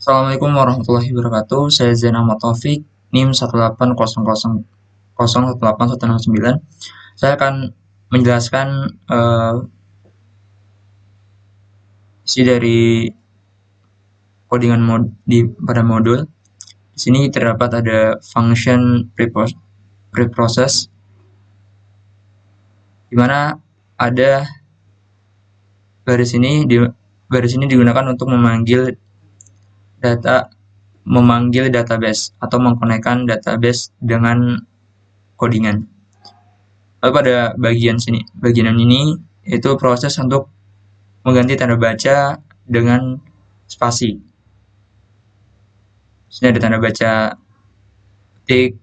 Assalamualaikum warahmatullahi wabarakatuh. Saya Zain Ahmad Taufik, NIM 18000018169. Saya akan menjelaskan isi dari codingan pada modul. Di sini terdapat ada function preprocess, di mana ada garis ini digunakan untuk memanggil database atau mengkonekkan database dengan codingan. Lalu pada bagian ini itu proses untuk mengganti tanda baca dengan spasi. Di sini ada tanda baca ketik,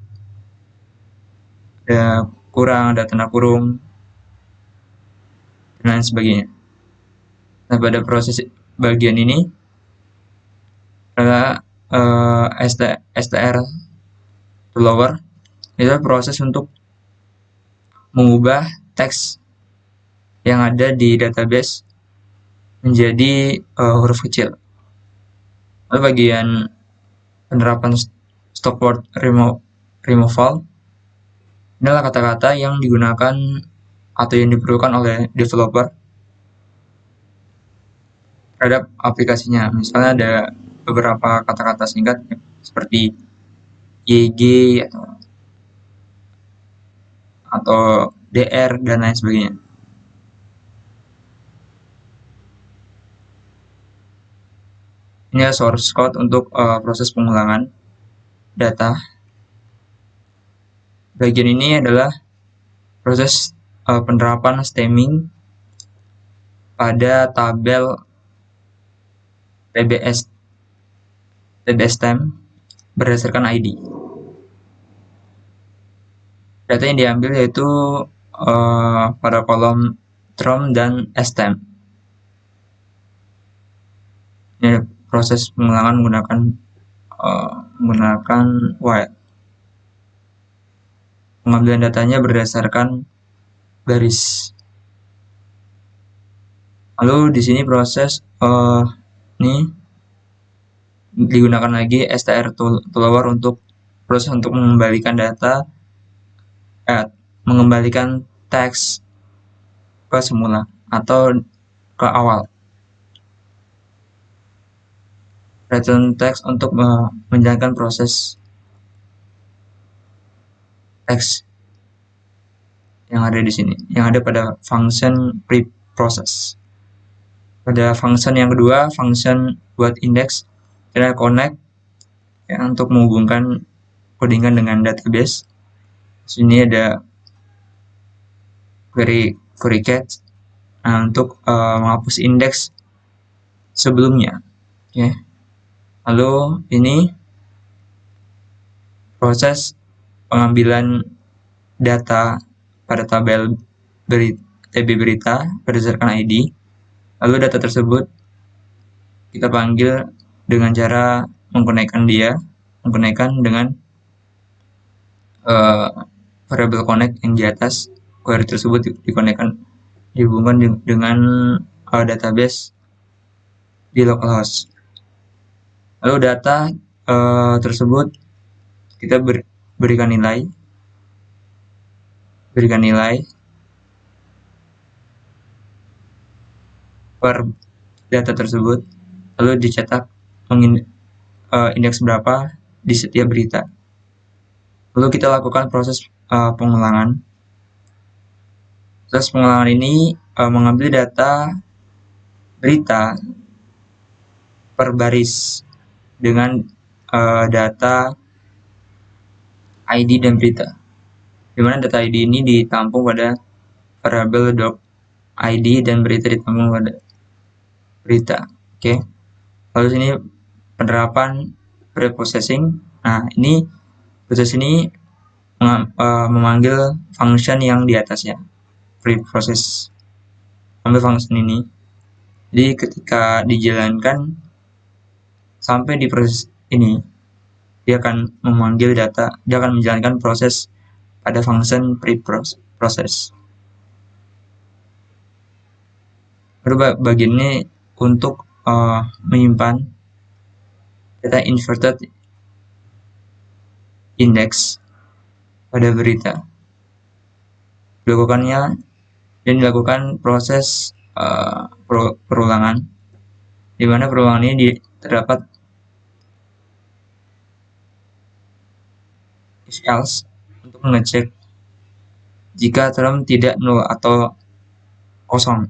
ada kurang, ada tanda kurung, dan lain sebagainya. Nah, pada proses bagian ini adalah str to lower, itu proses untuk mengubah teks yang ada di database menjadi huruf kecil. Lalu bagian penerapan stop word removal, inilah kata-kata yang digunakan atau yang diperlukan oleh developer terhadap aplikasinya. Misalnya ada beberapa kata-kata singkat seperti YG atau DR dan lain sebagainya. Ini source code untuk proses pengulangan data. Bagian ini adalah proses penerapan stemming pada tabel TBS stem berdasarkan ID. Data yang diambil yaitu pada kolom term dan stem. Ini proses pengulangan menggunakan while. Pengambilan datanya berdasarkan baris. Lalu di sini proses ini digunakan lagi str to lower untuk proses untuk mengembalikan data, mengembalikan teks ke semula atau ke awal. Return text untuk menjalankan proses teks yang ada di sini, yang ada pada function preprocess. Pada function yang kedua, function buat index, kita connect ya, untuk menghubungkan codingan dengan database. Di sini ada query catch untuk menghapus indeks sebelumnya. Okay. Lalu ini proses pengambilan data pada tabel TB berita berdasarkan ID. Lalu data tersebut kita panggil dengan cara mengkonekkan dengan variable connect yang di atas. Query tersebut dihubungkan dengan database di localhost. Lalu data tersebut kita berikan nilai per data tersebut, lalu dicetak indeks berapa di setiap berita. Lalu kita lakukan proses pengulangan. Proses pengulangan ini mengambil data berita per baris dengan data ID dan berita, di mana data ID ini ditampung pada variable .id dan berita ditampung pada berita. Oke. Lalu sini penerapan preprocessing. Nah, ini proses ini memanggil function yang di atasnya, preprocess. Ambil function ini. Jadi ketika dijalankan sampai di proses ini, dia akan menjalankan proses pada function preprocess. Baru bagian ini untuk menyimpan data inverted index pada berita. Dilakukan proses perulangan, di mana perulangan ini terdapat if else untuk mengecek jika term tidak nol atau kosong.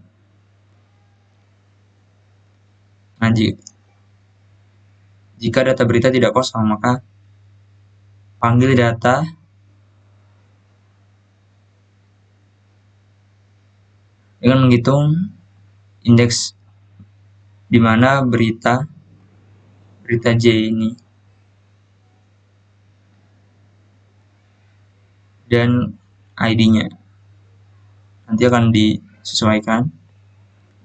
Nah, jika data berita tidak kosong, maka panggil data dengan menghitung indeks di mana berita J ini dan ID-nya nanti akan disesuaikan.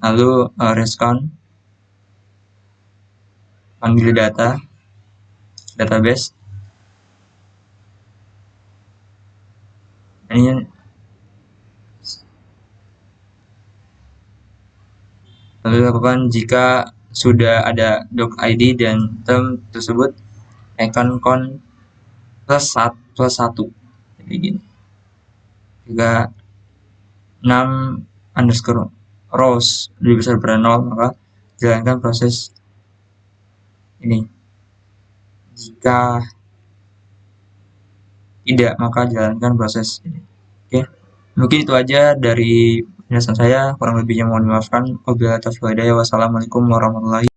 Lalu respon, panggil database. Ini lalu lakukan jika sudah ada doc ID dan term tersebut icon con plus 1 jadi gini, jika 6 underscore rows lebih besar daripada 0, maka jalankan proses ini. Jika tidak, maka jalankan proses ini. Oke, mungkin itu aja dari penjelasan saya, kurang lebihnya mohon dimaafkan. Wassalamualaikum warahmatullahi